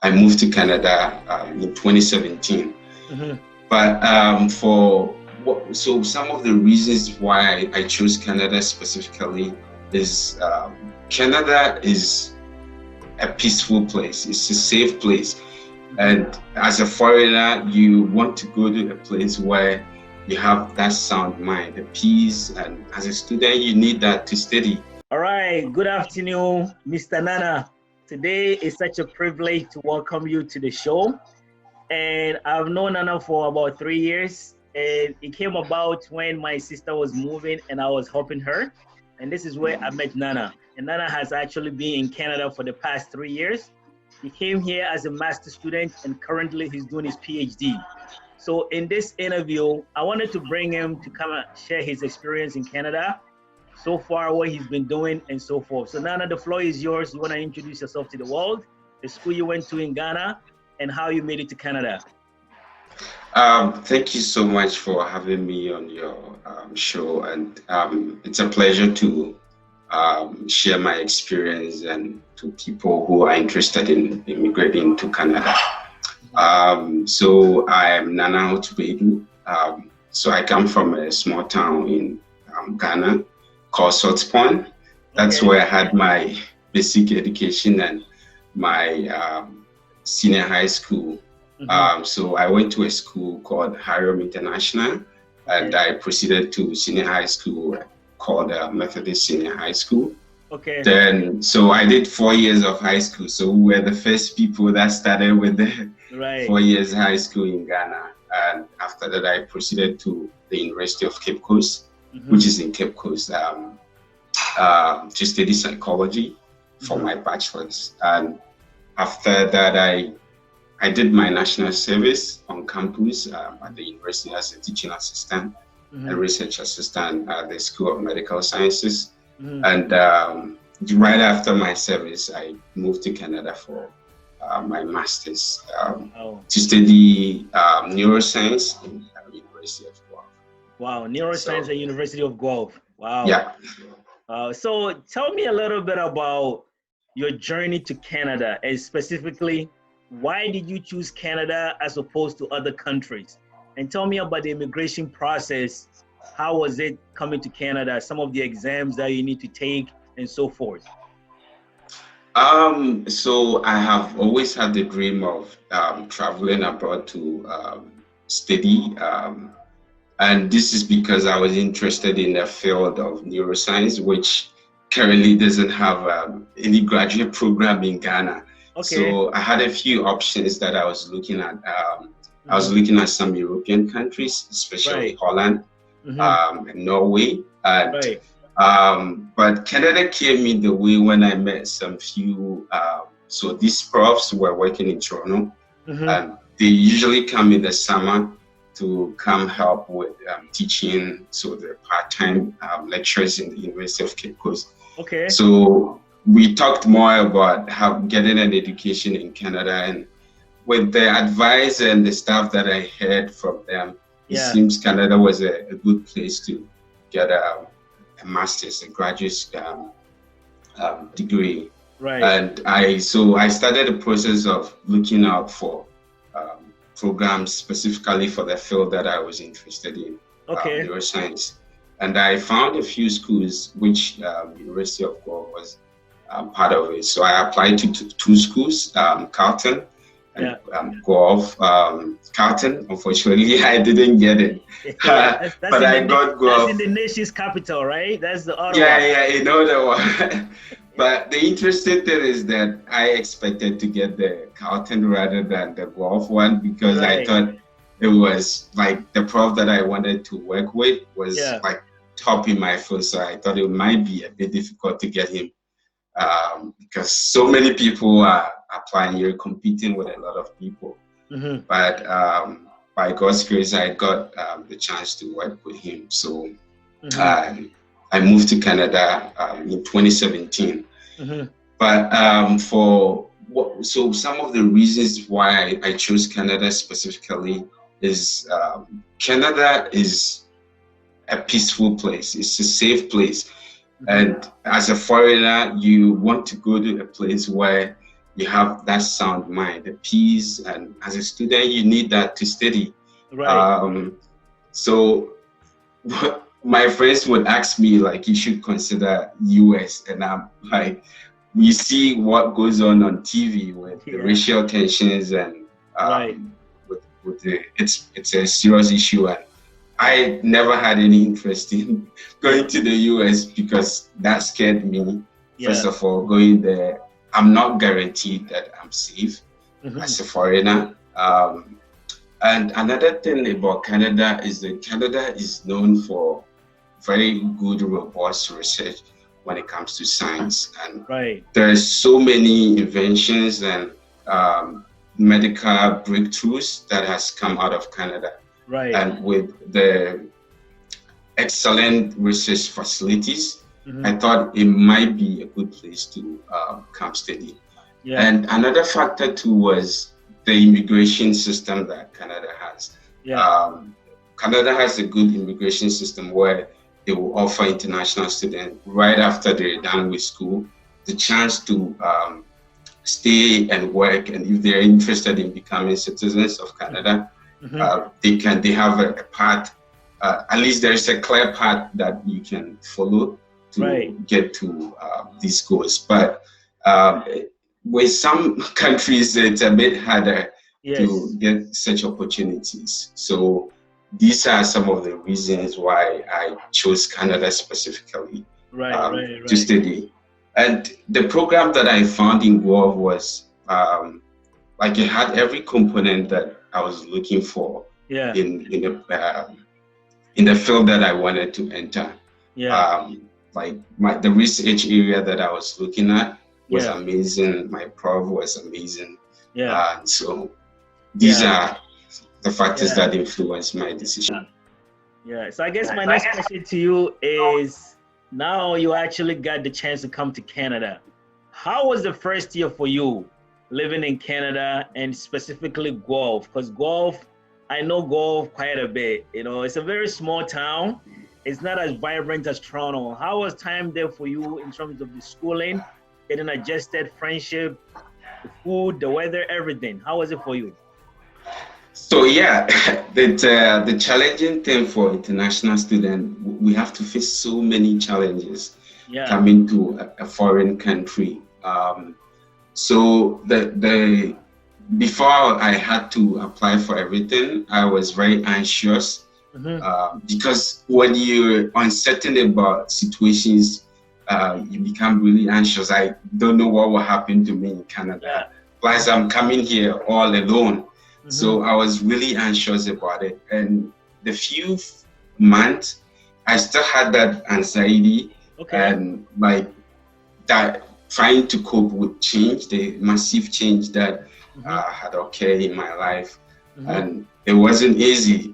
I moved to Canada in 2017. Mm-hmm. But so some of the reasons why I chose Canada specifically is Canada is a peaceful place. It's a safe place. And as a foreigner, you want to go to a place where you have that sound mind, the peace. And as a student, you need that to study. All right. Good afternoon, Mr. Nana. Today is such a privilege to welcome you to the show. And I've known Nana for about 3 years. And it came about when my sister was moving and I was helping her. And this is where I met Nana. And Nana has actually been in Canada for the past 3 years. He came here as a master's student and currently he's doing his PhD. So in this interview, I wanted to bring him to come and share his experience in Canada, so far what he's been doing and so forth. So Nana, the floor is yours. You want to introduce yourself to the world, the school you went to in Ghana, and how you made it to Canada. Thank you so much for having me on your show, and it's a pleasure to share my experience and to people who are interested in immigrating to Canada. So I am Nana Baidoo. So I come from a small town in Ghana called South Point. That's where I had my basic education and my senior high school. So I went to a school called Harrium International, and I proceeded to senior high school called Methodist Senior High School. Then, so I did 4 years of high school. So we were the first people that started with the 4 years high school in Ghana. And after that, I proceeded to the University of Cape Coast, which is in Cape Coast, to study psychology for my bachelor's. And after that, I did my national service on campus at the university as a teaching assistant and research assistant at the School of Medical Sciences. And right after my service, I moved to Canada for my master's to study neuroscience in the University of Guelph. Wow, neuroscience at University of Guelph. Wow. Yeah. So tell me a little bit about your journey to Canada, and specifically, why did you choose Canada as opposed to other countries? And tell me about the immigration process. How was it coming to Canada? Some of the exams that you need to take and so forth. So I have always had the dream of traveling abroad to study. And this is because I was interested in the field of neuroscience, which currently doesn't have any graduate program in Ghana. So I had a few options that I was looking at. I was looking at some European countries, especially Holland and Norway. And, but Canada came in the way when I met some few, so these profs were working in Toronto, and they usually come in the summer to come help with teaching, so the part-time lecturers in the University of Cape Coast. So we talked more about how getting an education in Canada, and with the advice and the stuff that I heard from them, it seems Canada was a good place to get a master's, a graduate degree. And I started the process of looking out for programs specifically for the field that I was interested in, neuroscience. And I found a few schools, which University of Guelph was part of it. So I applied to two schools, Carleton and Guelph. Carleton, unfortunately, I didn't get it. But I got Guelph. That's in the nation's capital, right? That's the other one. Yeah, you know the one. But the interesting thing is that I expected to get the Carleton rather than the Guelph one, because I thought it was like the prof that I wanted to work with was like top in my field. So I thought it might be a bit difficult to get him because so many people are applying. You're competing with a lot of people. But by God's grace, I got the chance to work with him. So I moved to Canada in 2017. But so some of the reasons why I chose Canada specifically is Canada is a peaceful place. It's a safe place. And as a foreigner, you want to go to a place where you have that sound mind, the peace, and as a student, you need that to study. Right. So my friends would ask me, like, you should consider US, and I'm like, we see what goes on TV with the racial tensions and right. with the it's a serious issue, and I never had any interest in going to the US because that scared me. First of all, going there, I'm not guaranteed that I'm safe as a foreigner. And another thing about Canada is that Canada is known for very good, robust research when it comes to science. And there's so many inventions and medical breakthroughs that has come out of Canada. And with the excellent research facilities, I thought it might be a good place to come study. And another factor too was the immigration system that Canada has. Canada has a good immigration system where they will offer international students right after they're done with school the chance to stay and work, and if they're interested in becoming citizens of Canada, they have a path. At least there's a clear path that you can follow to get to these goals. But with some countries, it's a bit harder to get such opportunities. So these are some of the reasons why I chose Canada specifically to study. And the program that I found in Guelph was like it had every component that I was looking for in the field that I wanted to enter. Like the research area that I was looking at was amazing. My prof was amazing. So these are the factors that influenced my decision. So I guess my next question to you is, now you actually got the chance to come to Canada. How was the first year for you living in Canada, and specifically Guelph? Because Guelph, I know Guelph quite a bit. You know, it's a very small town. It's not as vibrant as Toronto. How was time there for you in terms of the schooling, getting adjusted, friendship, the food, the weather, everything? How was it for you? So the challenging thing for international students, we have to face so many challenges coming to a foreign country. So before I had to apply for everything, I was very anxious because when you're uncertain about situations, you become really anxious. I don't know what will happen to me in Canada. Plus, I'm coming here all alone. So I was really anxious about it. And the few months, I still had that anxiety and like that, trying to cope with change, the massive change that had occurred in my life. And it wasn't easy.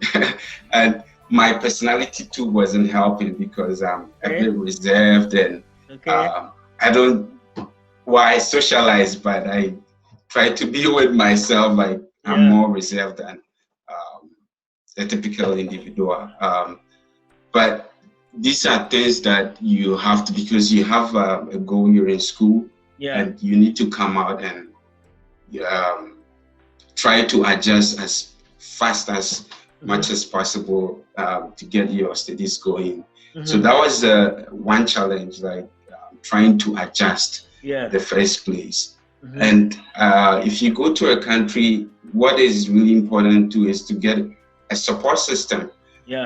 And my personality too wasn't helping because I'm a bit reserved and I socialize, but I try to be with myself. Like I'm more reserved than a typical individual. But these are things that you have to, because you have a goal, you're in school, and you need to come out and try to adjust as fast as much as possible to get your studies going. So that was one challenge, like trying to adjust the first place. And if you go to a country, what is really important too is to get a support system.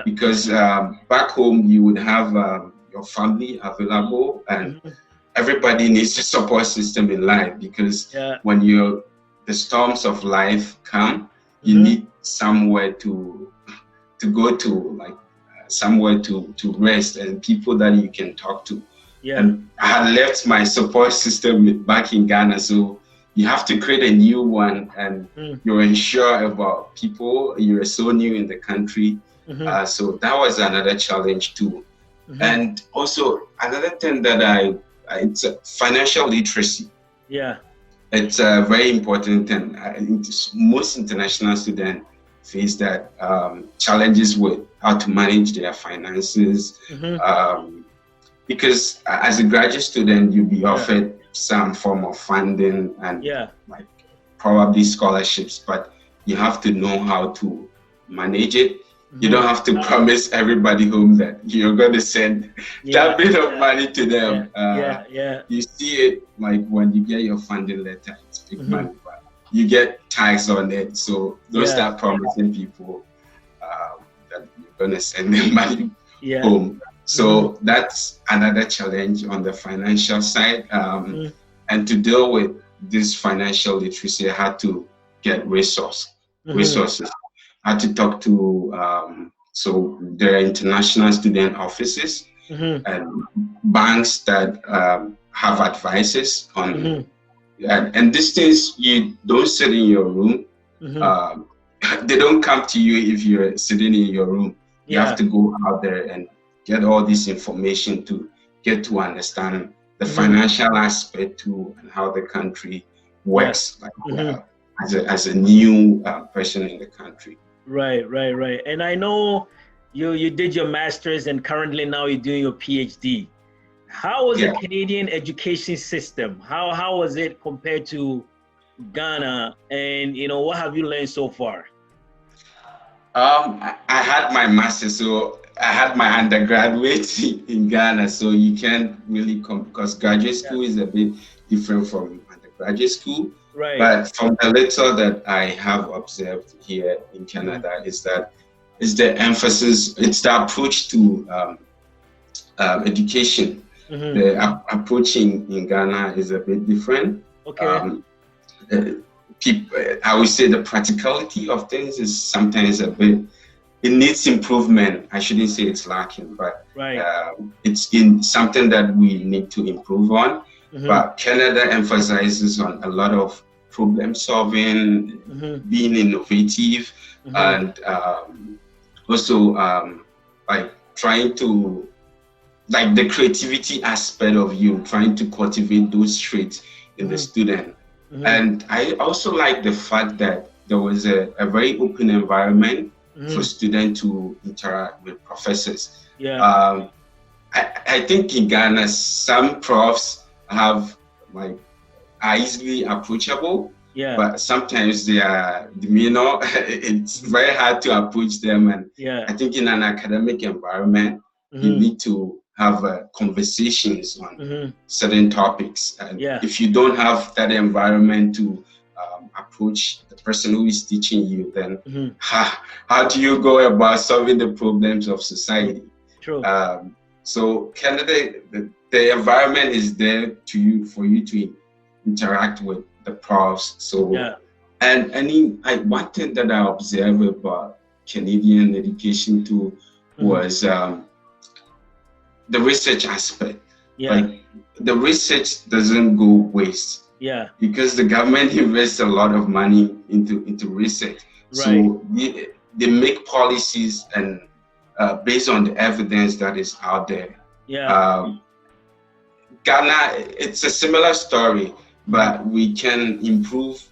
Because back home you would have your family available, and everybody needs a support system in life, because when the storms of life come, you need somewhere to go to, like somewhere to rest, and people that you can talk to. And I had left my support system back in Ghana, so you have to create a new one, and you're unsure about people. You're so new in the country. So that was another challenge too. And also another thing that it's financial literacy. It's a very important thing. Most international students face that challenges with how to manage their finances. Because as a graduate student, you'll be offered some form of funding and Yeah. like probably scholarships, but you have to know how to manage it. You don't have to promise everybody home that you're going to send that bit of money to them. You see it like when you get your funding letter, it's big money, but you get tax on it. So don't start promising people that you're going to send them money home. So that's another challenge on the financial side. And to deal with this financial literacy, I had to get resources. I had to talk to, so there are international student offices and banks that have advices on, and these things, you don't sit in your room. They don't come to you if you're sitting in your room. You have to go out there and get all this information to get to understand the financial aspect too and how the country works, like, as a new person in the country. Right. And I know you did your master's and currently now you're doing your PhD. How was the Canadian education system? How was it compared to Ghana? And what have you learned so far? I had my master's, so I had my undergraduate in Ghana, so you can't really because graduate school is a bit different from undergraduate school. Right. But from the little that I have observed here in Canada is that it's the emphasis, it's the approach to education. The approach in Ghana is a bit different. Okay. I would say the practicality of things is sometimes a bit, it needs improvement. I shouldn't say it's lacking, but it's in something that we need to improve on. But Canada emphasizes on a lot of problem solving, being innovative, and also like trying to, like the creativity aspect of you, trying to cultivate those traits in the student. And I also like the fact that there was a very open environment for students to interact with professors. I think in Ghana, some profs are easily approachable, but sometimes they are demeanor. It's very hard to approach them, and I think in an academic environment, you need to have conversations on certain topics, and if you don't have that environment to approach the person who is teaching you, then how do you go about solving the problems of society? True. So Canada, the environment is there for you to interact with the profs. So and one thing that I observed about Canadian education too was the research aspect. Like the research doesn't go waste. Because the government invests a lot of money into research. So they make policies and based on the evidence that is out there. Ghana, it's a similar story, but we can improve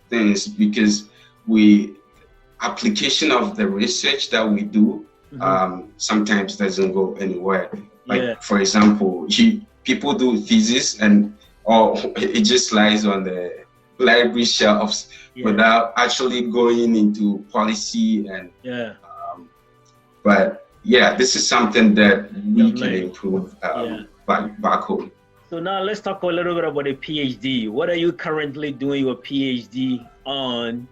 things because application of the research that we do sometimes doesn't go anywhere. Like for example, people do thesis or it just lies on the library shelves without actually going into policy and but this is something that we can improve back home. So now let's talk a little bit about the PhD. What are you currently doing your PhD on?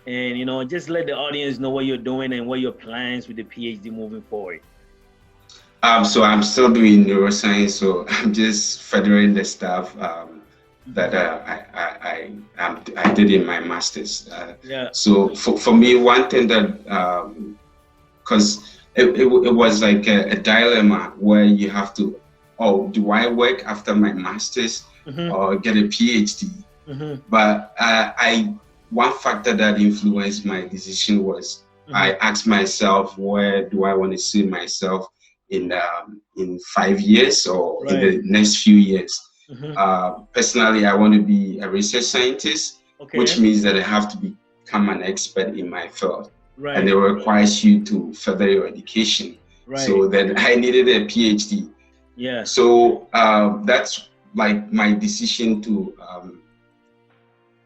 And just let the audience know what you're doing and what your plans with the PhD moving forward. So I'm still doing neuroscience, so I'm just furthering the stuff that I did in my master's. So for me, one thing that because it was like a dilemma where you have to, do I work after my master's or get a PhD? But one factor that influenced my decision was I asked myself, where do I want to see myself in 5 years or in the next few years? Personally, I want to be a research scientist, which means that I have to become an expert in my field. And it requires you to further your education. So then I needed a PhD. So that's like my decision to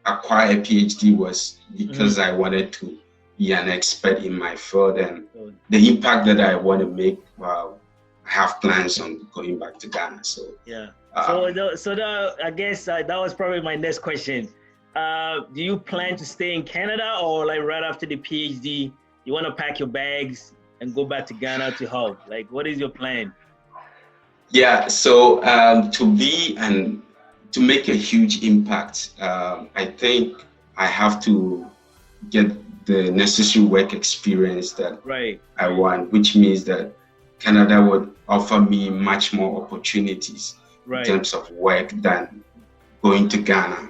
acquire a PhD was because I wanted to be an expert in my field, and the impact that I want to make. I have plans on going back to Ghana. So yeah. I guess that was probably my next question. Do you plan to stay in Canada, or like right after the PhD, you want to pack your bags and go back to Ghana to help? Like, what is your plan? Yeah, so to make a huge impact, I think I have to get the necessary work experience that I want, which means that Canada would offer me much more opportunities in terms of work than going to Ghana.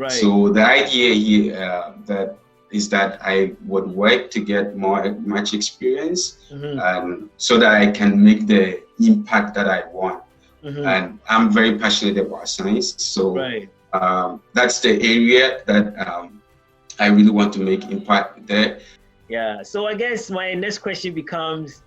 So the idea here is that I would work to get much experience, so that I can make the impact that I want. And I'm very passionate about science, so that's the area that I really want to make impact there. Yeah. So I guess my next question becomes,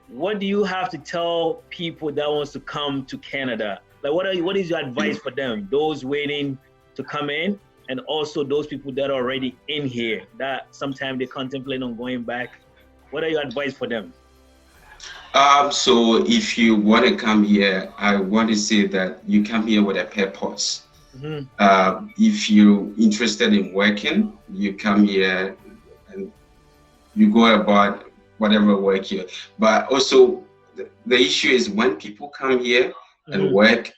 what do you have to tell people that wants to come to Canada? Like, what is your advice for them, those waiting to come in, and also those people that are already in here that sometimes they contemplate on going back? What are your advice for them? So if you want to come here, I want to say that you come here with a purpose. If you're interested in working, you come here and you go about whatever work here. But also the issue is when people come here and work,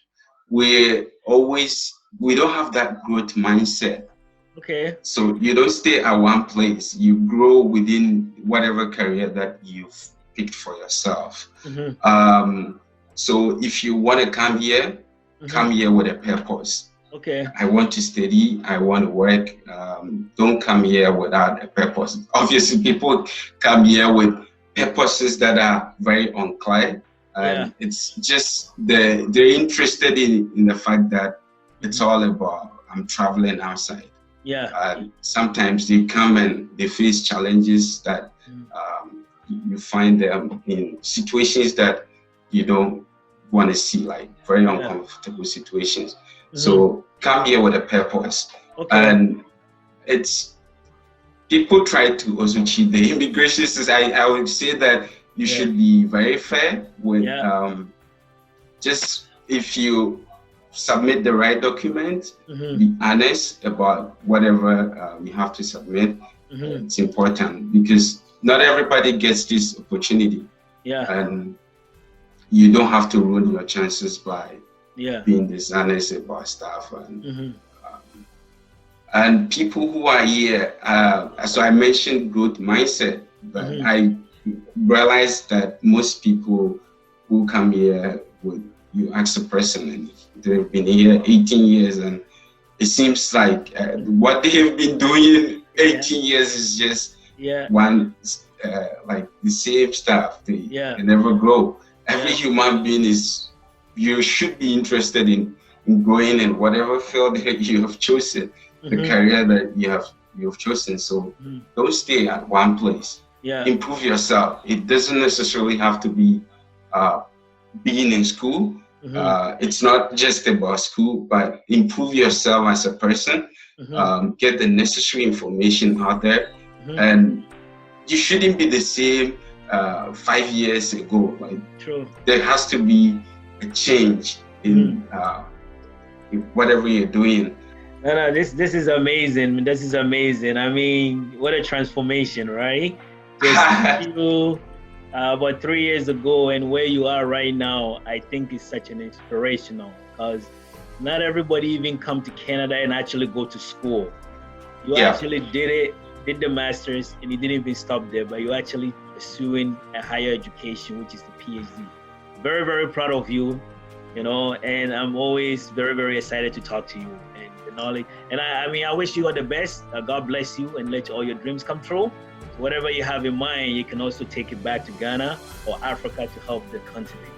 we don't have that growth mindset. Okay. So you don't stay at one place. You grow within whatever career that you've picked for yourself. So if you want to come here, come here with a purpose. Okay. I want to study, I want to work. Don't come here without a purpose. Obviously, people come here with purposes that are very unclear. It's just they're interested in the fact that it's all about I'm traveling outside. Sometimes they come and they face challenges that you find them in situations that you don't want to see, like very uncomfortable situations. So come here with a purpose. And it's people try to also cheat the immigration system. I would say that you should be very fair with just if you submit the right document, be honest about whatever you have to submit. It's important because not everybody gets this opportunity. And you don't have to ruin your chances by being dishonest about stuff. And people who are here, so I mentioned growth mindset, but I realized that most people who come here you ask a person and they've been here 18 years and it seems like what they have been doing 18 years is just one like the same stuff. They never grow. Every human being you should be interested in growing in whatever field that you have chosen, the career that you have chosen. So don't stay at one place. Improve yourself. It doesn't necessarily have to be being in school. It's not just about school, but improve yourself as a person. Get the necessary information out there, and you shouldn't be the same 5 years ago. Like there has to be a change in whatever you're doing. No, this is amazing. This is amazing. I mean, what a transformation, right? Just you about 3 years ago and where you are right now, I think is such an inspirational, because not everybody even come to Canada and actually go to school. You actually did the master's, and you didn't even stop there, but you're actually pursuing a higher education, which is the PhD. Very, very proud of you, and I'm always very, very excited to talk to you and the knowledge. And I mean, I wish you all the best. God bless you and let all your dreams come true. Whatever you have in mind, you can also take it back to Ghana or Africa to help the continent.